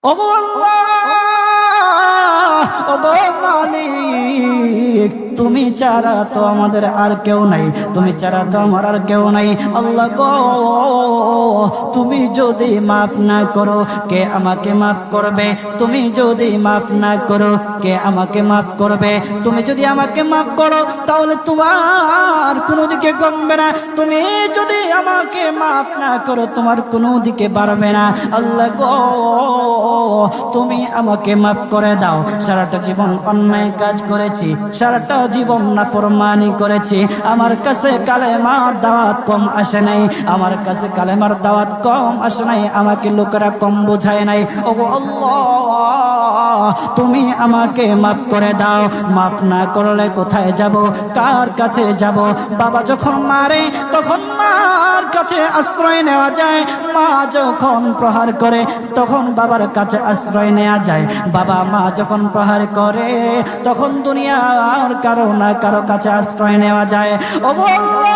ওগো আল্লাহ, ওগো মালিক, তুমি ছাড়া তো আমাদের আর কেউ নাই, তুমি ছাড়া তো আমার আর কেউ নাই। আল্লাহ গো, তুমি যদি মাফ না করো কে আমাকে মাফ করবে? তুমি যদি মাফ না করো কে আমাকে মাফ করবে? তুমি যদি আমাকে মাফ করো তাহলে তোমার কোনো দিকে কমবে না, তুমি যদি আমাকে মাফ না করো তোমার কোনো দিকে বাড়বে না। আল্লাহ গো, তুমি আমাকে মাফ করে দাও। সারাটা জীবন অন্যায় কাজ করেছি, সারাটা জীবন নাফরমানি করেছি, আমার কাছে কালেমার দাওয়াত কম আসে নাই, আমার কাছে কালেমার দাওয়াত কম আসে নাই, আমাকে লোকেরা কম বোঝায় নাই। ওগো আল্লাহ, তুমি আমাকে মাফ করে দাও। মাফ না করলে কোথায় যাব, কার কাছে যাব? বাবা যখন মারে তখন মার কাছে আশ্রয় নেওয়া যায়, মা যখন প্রহার করে তখন বাবার কাছে আশ্রয় নেওয়া যায়, বাবা মা যখন প্রহার করে তখন দুনিয়ার কারো না কারো কাছে আশ্রয় নেওয়া যায়। ওগো আল্লাহ,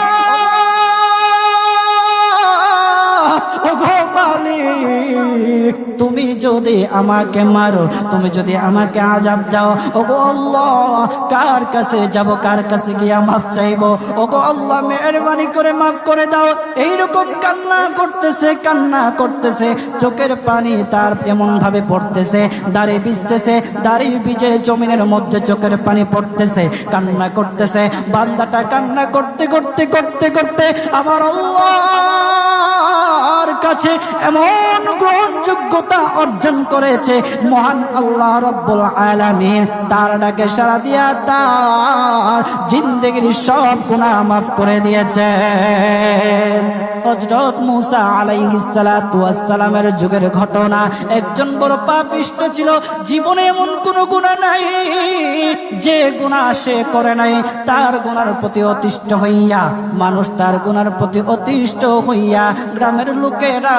ওগো মালিক, তুমি যদি আমাকে মারো, তুমি যদি আমাকে আযাব দাও, ওগো আল্লাহ, কার কাছে যাব, কার কাছে গিয়া মাফ চাইবো? ওগো আল্লাহ, মেহেরবানি করে মাফ করে দাও। এইরকম কান্না করতেছে, কান্না করতেছে, চোখের পানি তার এমন ভাবে পড়তেছে, দাড়ি ভিজতেছে, দাড়ি ভিজে জমিনের মধ্যে চোখের পানি পড়তেছে, কান্না করতেছে। বান্দাটা কান্না করতে করতে করতে করতে আমার আল্লাহর কাছে এমন গ্রহণযোগ্যতা অর্জন করেছে, মহান আল্লাহ রাব্বুল আলামিন তার ডাকে সাড়া দিয়া তার জিন্দেগির সব গুনাহ মাফ করে দিয়েছে। হযরত মূসা আলাইহিস সালাতু ওয়াস সালামের যুগের ঘটনা। একজন বড় পাপিষ্ঠ ছিল, জীবনে এমন কোন গুনাহ নাই যে গুনাহ সে করে নাই। তার গুনার প্রতি অতিষ্ঠ হইয়া, মানুষ তার গুনার প্রতি অতিষ্ঠ হইয়া গ্রামের লোকেরা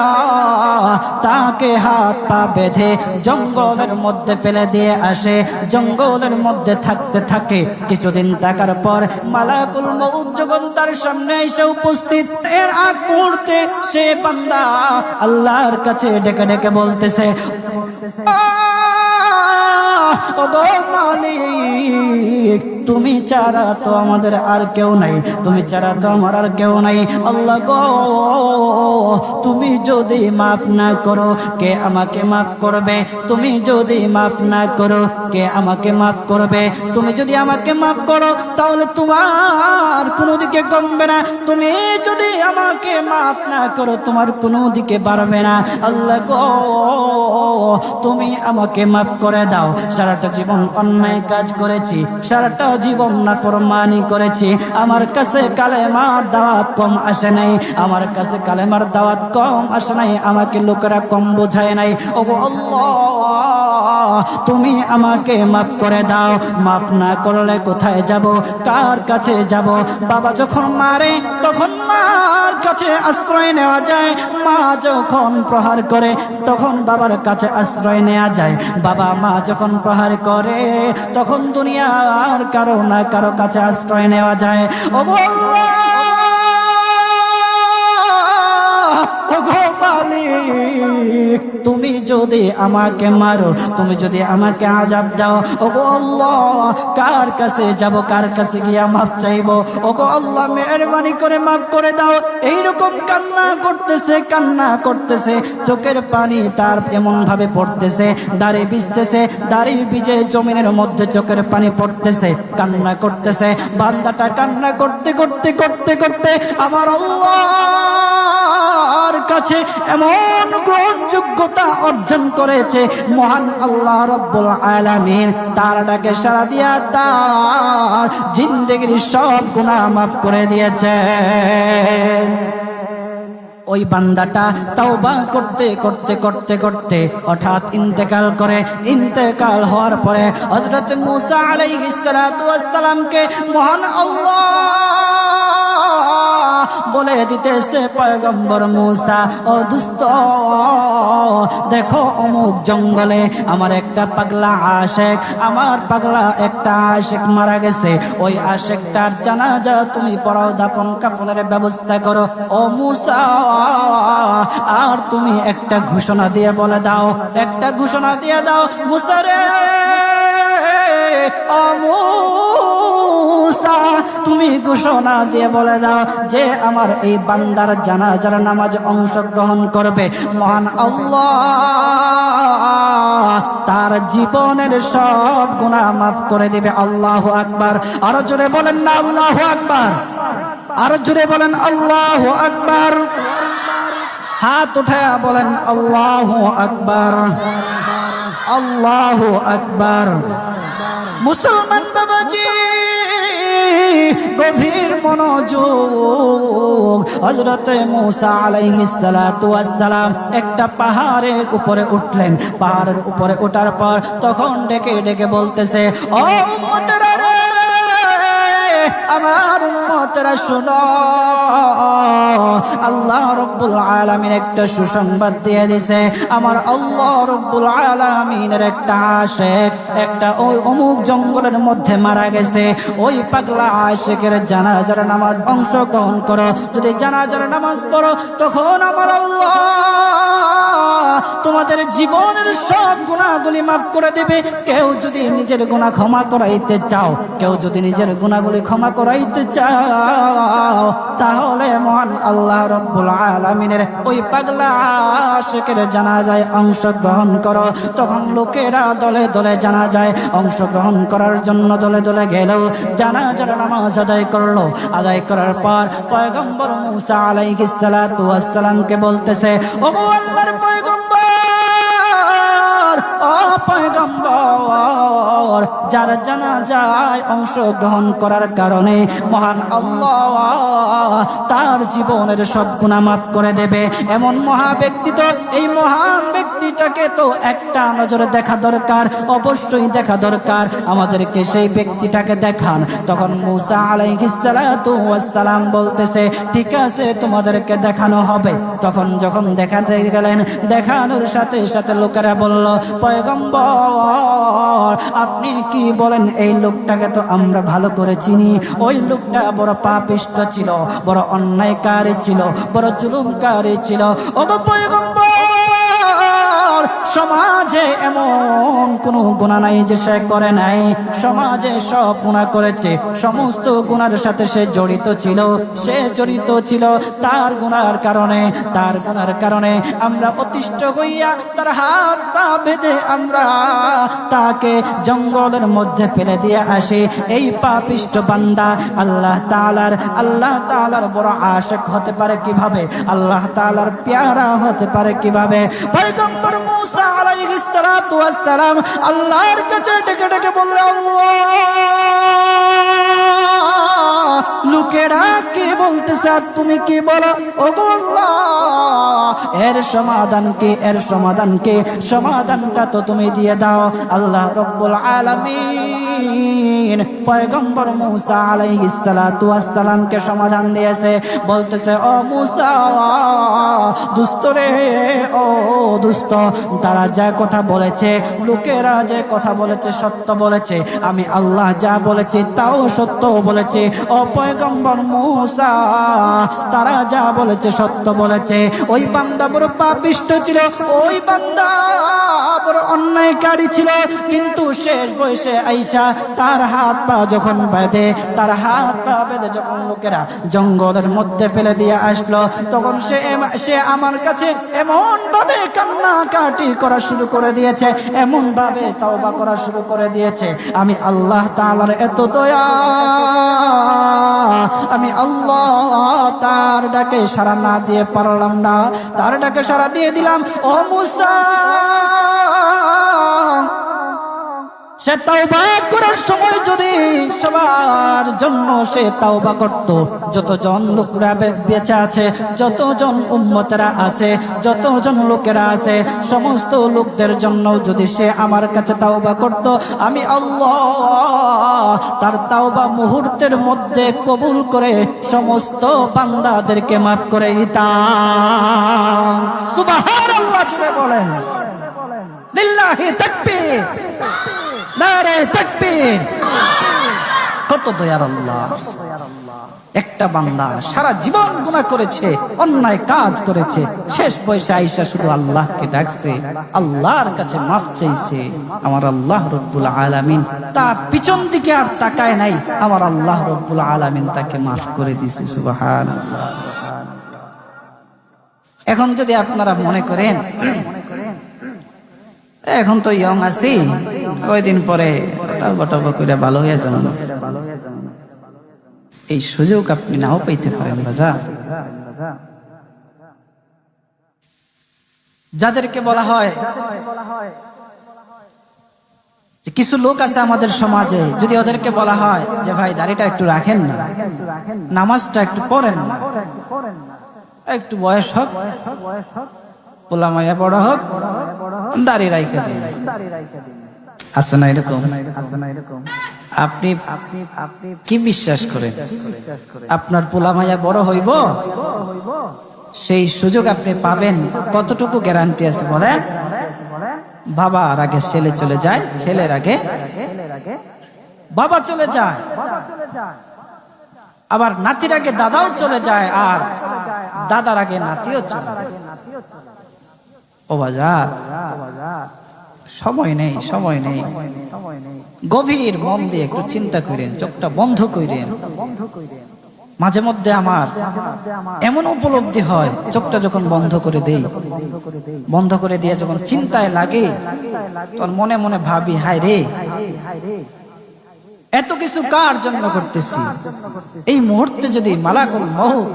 তাকে হাত পা বেঁধে জঙ্গলের মধ্যে ফেলে দিয়ে আসে। জঙ্গলের মধ্যে থাকতে থাকে, কিছুদিন থাকার পর মালাকুল মউত যখন তার সামনে এসে উপস্থিত, এর আগ মুহূর্তে সে বান্দা আল্লাহর কাছে ডেকে ডেকে বলতেছে, ওগো মালিক, তুমি ছাড়া তো আমাদের আর কেউ নাই, তুমি ছাড়া তো আমার আর কেউ নাই। আল্লাহ গো, তুমি যদি মাফ না করো কে আমাকে মাফ করবে? তুমি যদি মাফ না করো কে আমাকে মাফ করবে? তুমি যদি আমাকে মাফ করো তাহলে তোমার কোনো দিকে কমবে না, তুমি যদি আমাকে মাফ না করো তোমার কোনো দিকে বাড়বে না। আল্লাহ গো, তুমি আমাকে মাফ করে দাও। সারাটা জীবন অন্যায় কাজ করেছি, সারাটা জীবন নাফরমানি করেছি, আমার কাছে কালেমার দাওয়াত কম আসে নাই, আমার কাছে কালেমার দাওয়াত কম আসে নাই, আমাকে লোকেরা কম বোঝায় নাই। ওগো আল্লাহ, তুমি আমাকে মাফ করে দাও। মাফ না করলে কোথায় যাব, কার কাছে যাব? বাবা যখন মারে তখন মার কাছে আশ্রয় নেওয়া যায়, মা যখন প্রহার করে তখন বাবার কাছে আশ্রয় নেওয়া যায়, বাবা মা যখন প্রহার করে তখন দুনিয়ার কারো না কারো কাছে আশ্রয় নেওয়া যায়। ওগো আল্লাহ, ওগো মালিক, তুমি যদি আমাকে মারো, তুমি যদি আমাকে আযাব দাও, ওগো আল্লাহ, কার কাছে যাব, কার কাছে গিয়া মাফ চাইবো? ওগো আল্লাহ, মেহেরবানি করে মাফ করে দাও। এইরকম কান্না করতেছে, কান্না করতেছে, চোখের পানি তার এমন ভাবে পড়তেছে, দাড়ি ভিজতেছে, দাড়ি ভিজে জমিনের মধ্যে চোখের পানি পড়তেছে, কান্না করতেছে। বান্দাটা কান্না করতে করতে করতে করতে আমার আল্লাহর কাছে এমন গ্রহণযোগ্যতা অর্জন করেছে, মহান আল্লাহ রাব্বুল আলামিন তার ডাকে সাড়া দিয়া তার জিন্দেগির সব গুনাহ মাফ করে দিয়েছে। ওই বান্দাটা তাওবা করতে করতে করতে করতে হঠাৎ ইন্তেকাল করে। ইন্তেকাল হওয়ার পরে হযরত মূসা আলাইহিস সালাতু ওয়াস সালামকে মহান আল্লাহ বলে দিতেছে পয়গম্বর মূসা, ও দুস্থ, দেখো অমুক জঙ্গলে আমার একটা পাগলা আশেক, আমার পাগলা একটা আশেক মারা গেছে, ওই আশেকটার জানাজা তুমি পড়াও, দাফন কাফনের ব্যবস্থা করো। ও মূসা, আর তুমি একটা ঘোষণা দিয়ে বলে দাও, একটা ঘোষণা দিয়ে দাও মূসা রে, ও মূসা, তুমি ঘোষণা দিয়ে বলে দাও যে আমার এই বান্দার জানাজার নামাজ অংশগ্রহণ করবে, মহান আল্লাহ তার জীবনের সব গুনাহ মাফ করে দিবে। আল্লাহু আকবার। আরো জোরে বলেন না আল্লাহু আকবার, আরো জোরে বলেন আল্লাহু আকবার। হাত উঠায়া বলেন আল্লাহু আকবার, আল্লাহু আকবার। মুসলমান বাবাজি, গভীর মনোযোগ। হযরতে মূসা আলাইহিস সালাতু ওয়াস সালাম একটা পাহাড়ের উপরে উঠলেন। পাহাড়ের উপরে ওঠার পর তখন ডেকে ডেকে বলতেছে, ও উম্মতেরা রে, আমার উম্মতেরা শুনো, আল্লাহ রাব্বুল আলামিন একটা সুসংবাদ দিয়ে দিয়েছে। আমার আল্লাহ রাব্বুল আলামিনের একটা আশিক একটা ওই অমুক জঙ্গলের মধ্যে মারা গেছে, ওই পাগলা আশিকের জানাজার নামাজ অংশগ্রহণ করো। যদি জানাজার নামাজ পড়ো তখন আমার আল্লাহ তোমাদের জীবনের সব গুনাহগুলি মাফ করে দিবে। কেউ যদি নিজের গুনাহ ক্ষমা করাইতে চাও, কেউ যদি নিজের গুনাহগুলি ক্ষমা করাইতে চাও, তাহলে মহান আল্লাহ রাব্বুল আলামিনের ওই পাগলা আশিকের জানাজায় অংশগ্রহণ করো। তখন লোকেরা দলে দলে জানাজায় অংশগ্রহণ করার জন্য দলে দলে গেল, জানাজার নামাজ আদায় করলো। আদায় করার পর পয়গম্বর মূসা আলাইহিস সালাতু ওয়াস সালামকে বলতেছে, ওগো আল্লাহর পয়গম্বর, ও পয়গম্বর, যার জানাজায় অংশগ্রহণ করার কারণে মহান আল্লাহ তার জীবনের সব গুনাহ মাফ করে দেবে। এমন মহা ব্যক্তি, তো এই মহান ব্যক্তিটাকে তো একটা নজরে দেখা দরকার, অবশ্যই দেখা দরকার। আমাদেরকে সেই ব্যক্তিটাকে দেখান। তখন মূসা আলাইহিস সালাতু ওয়াস সালাম বলতেছে, ঠিক আছে, তোমাদেরকে দেখানো হবে। তখন যখন দেখাতে গেলেন, দেখানোর সাথে সাথে লোকেরা বলল, পয়গম্বর, আপনি কি বলেন? এই লোকটাকে তো আমরা ভালো করে চিনি। ওই লোকটা বড় পাপিষ্ঠ ছিল, বড় অন্যায়কারী ছিল, বড় জুলুমকারী ছিল। ওগো পয়গম্বর, সমাজে এমন কোন গুনাহ নাই যে সে করে নাই। সমাজে সব গুনাহ করেছে, সমস্ত গুনার সাথে সে জড়িত ছিল। সে জড়িত ছিল তার গুনার কারণে, তার গুনার কারণে আমরা অতিষ্ঠ হইয়া তার হাত পা বেঁধে আমরা তাকে জঙ্গলের মধ্যে ফেলে দিয়ে আসি। এই পাপিষ্ঠ বান্দা আল্লাহ তাআলার বড় আশিক হতে পারে কিভাবে? আল্লাহ তাআলার প্যারা হতে পারে কিভাবে? পয়গম্বর মূসা আলাইহিস সালাতু ওয়াস সালাম আল্লাহর কাছে ডেকে ডেকে বললেন, আল্লাহ, লোকেরা কি বলতেছে আর তুমি কি বলো? ওগো আল্লাহ, এর সমাধান কি? এর সমাধান কি? সমাধানটা তো তুমি দিয়ে দাও। আল্লাহ রাব্বুল আলামিন পয়গম্বর মূসা আলাইহিস সালাতু ওয়াস সালামকে সমাধান দিয়েছে। বলতেছে, ও মূসা, দুষ্ট রে, ও দুষ্ট, তারা যা কথা বলেছে, লোকেরা যে কথা বলেছে সত্য বলেছে। আমি আল্লাহ যা বলেছি তাও সত্য বলেছি। ও পয়গম্বর মূসা, তারা যা বলেছে সত্য বলেছে। ওই বান্দা বড় পাপিষ্ঠ ছিল, ওই বান্দা বড় অন্যায়কারী ছিল, কিন্তু শেষ বয়সে আইসা তার হাত পা যখন বেঁধে, তার হাত পা বেঁধে যখন লোকেরা জঙ্গলের মধ্যে ফেলে দিয়ে আসলো, তখন সে আমার কাছে এমন ভাবে কান্নাকাটি করা শুরু করে দিয়েছে, এমন ভাবে তওবা করা শুরু করে দিয়েছে। আমি আল্লাহ তাআলার এত দয়া, আমি আল্লাহ তার ডাকে সাড়া না দিয়ে পারলাম না, তার ডাকে সাড়া দিয়ে দিলাম। ও মূসা, সে তাওবা করার সময় যদি সবার জন্য সে তাওবা করত, যতজন লোকেরা বেঁচে আছে, যতজন উম্মতেরা আছে, যতজন লোকেরা আছে, সমস্ত লোকদের জন্য যদি সে আমার কাছে তাওবা করত, আমি আল্লাহ তার তাওবা মুহূর্তের মধ্যে কবুল করে সমস্ত বান্দাদেরকে মাফ করে দিতাম। সুবহানাল্লাহ জুড়ে বলেন, লিল্লাহি তাকবীর, নারে তাকবীর। কত দয়ার আল্লাহ! একটা বান্দা সারা জীবন গুনাহ করেছে, অন্যায় কাজ করেছে, শেষ বয়সে আইসা শুধু আল্লাহকে ডাকছে, আল্লাহর কাছে মাফ চাইছে। আমার আল্লাহ রব্বুল আলামিন তার পিছন দিকে আর তাকায় নাই, আমার আল্লাহ রব্বুল আলামিন তাকে মাফ করে দিয়েছে। সুবহানাল্লাহ। এখন যদি আপনারা মনে করেন এখন তো ইয়ং আছি, কয়দিন পরে তাওবা করে ভালো হয়ে যাবেন, এই সুযোগ আপনি নাও পাইতে পারেন। রাজা যাদেরকে বলা হয় যে কিছু লোক আছে আমাদের সমাজে, যদি ওদেরকে বলা হয় যে ভাই দাড়িটা একটু রাখেন না, নামাজটা একটু পড়েন না, একটু বয়স হোক, পোলা মাইয়া বড় হোক, দাড়ি রাইখা দিন, আছে না এরকম? আপনি কি বিশ্বাস করেন আপনার পোলা মাইয়া বড় হইব? সেই সুযোগ আপনি পাবেন? কতটুকু গ্যারান্টি আছে বলেন? বাবার আগে ছেলে চলে যায়, ছেলের আগে বাবা চলে যায়, আবার নাতির আগে দাদাও চলে যায়, আর দাদার আগে নাতিও চলে যায়। ও বাজার, সময় নেই, সময় নেই। গভীর মন দিয়ে একটু চিন্তা করেন, চোখটা বন্ধ করেন। মাঝে মধ্যে আমার এমন উপলব্ধি হয়, চোখটা যখন বন্ধ করে দেই, বন্ধ করে দিয়ে যখন চিন্তায় লাগে, তখন মনে মনে ভাবি, হায় রে, এত কিছু কার জন্য করতেছি? এই মুহূর্তে যদি মালাকুল মউত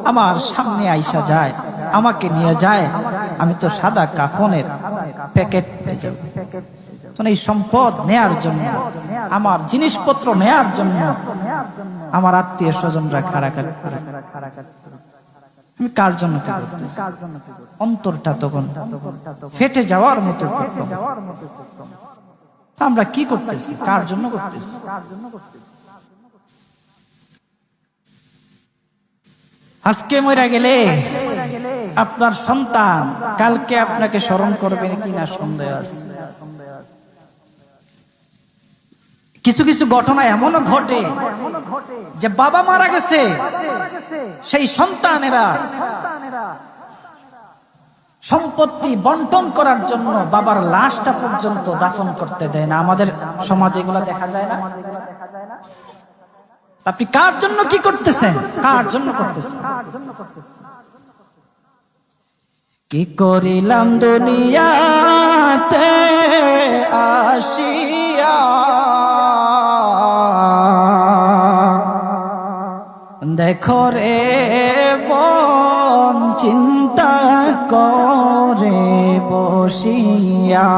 আমার সামনে আইসা যায়, আমাকে নিয়ে যায়, আমি তো সাদা কাফনের প্যাকেট পেয়ে যাব। এই সম্পদ নেয়ার জন্য, আমার জিনিসপত্র নেয়ার জন্য আমার আত্মীয় স্বজনরা খাড়াখাড়ি করে, আমি কার জন্য কি করতেছি? অন্তরটা তখন ফেটে যাওয়ার মতো। আমরা কি করতেছি? কার জন্য করতেছি? আজকে মরে গেলে আপনার সন্তান কালকে আপনাকে স্মরণ করবে কিনা সন্দেহ আছে। কিছু কিছু ঘটনা এমনও ঘটে যে বাবা মারা গেছে, সেই সন্তানেরা সম্পত্তি বন্টন করার জন্য বাবার লাশটা পর্যন্ত দাফন করতে দেয় না। আমাদের সমাজে এগুলো দেখা যায় না? আপনি কার জন্য কি করতেছেন? কার জন্য করতেছেন? কি করিলাম দুনিয়াতে আসিয়া, দেখো রে মন চিন্তা করে বসিয়া,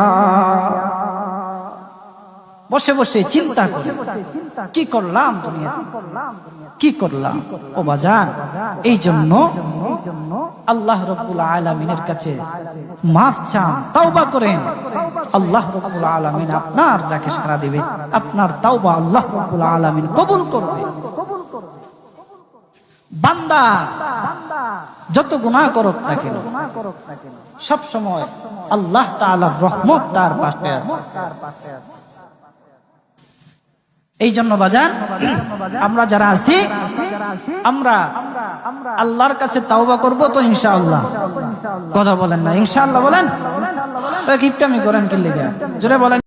বসে বসে চিন্তা করে কি করলাম দুনিয়াতে, কি করলাম? ও বাজান, এই জন্য আল্লাহ রাব্বুল আলামিনের কাছে মাফ চান, তাওবা করেন। আল্লাহ রাব্বুল আলামিন আপনার ডাকে সাড়া দিবে, আপনার তাওবা আল্লাহ রাব্বুল আলামিন কবুল করবে। বান্দা যত গুনাহ করুক না কেন, সব সময় আল্লাহ তাআলার রহমত তার পাশে আছে। এই জন্য বাজান, আমরা যারা আছি, আমরা আল্লাহর কাছে তাওবা করব তো ইনশাআল্লাহ। কথা বলেন না ইনশাআল্লাহ? বলেন, কিপটামি করেন কি লেগে? জোরে বলেন।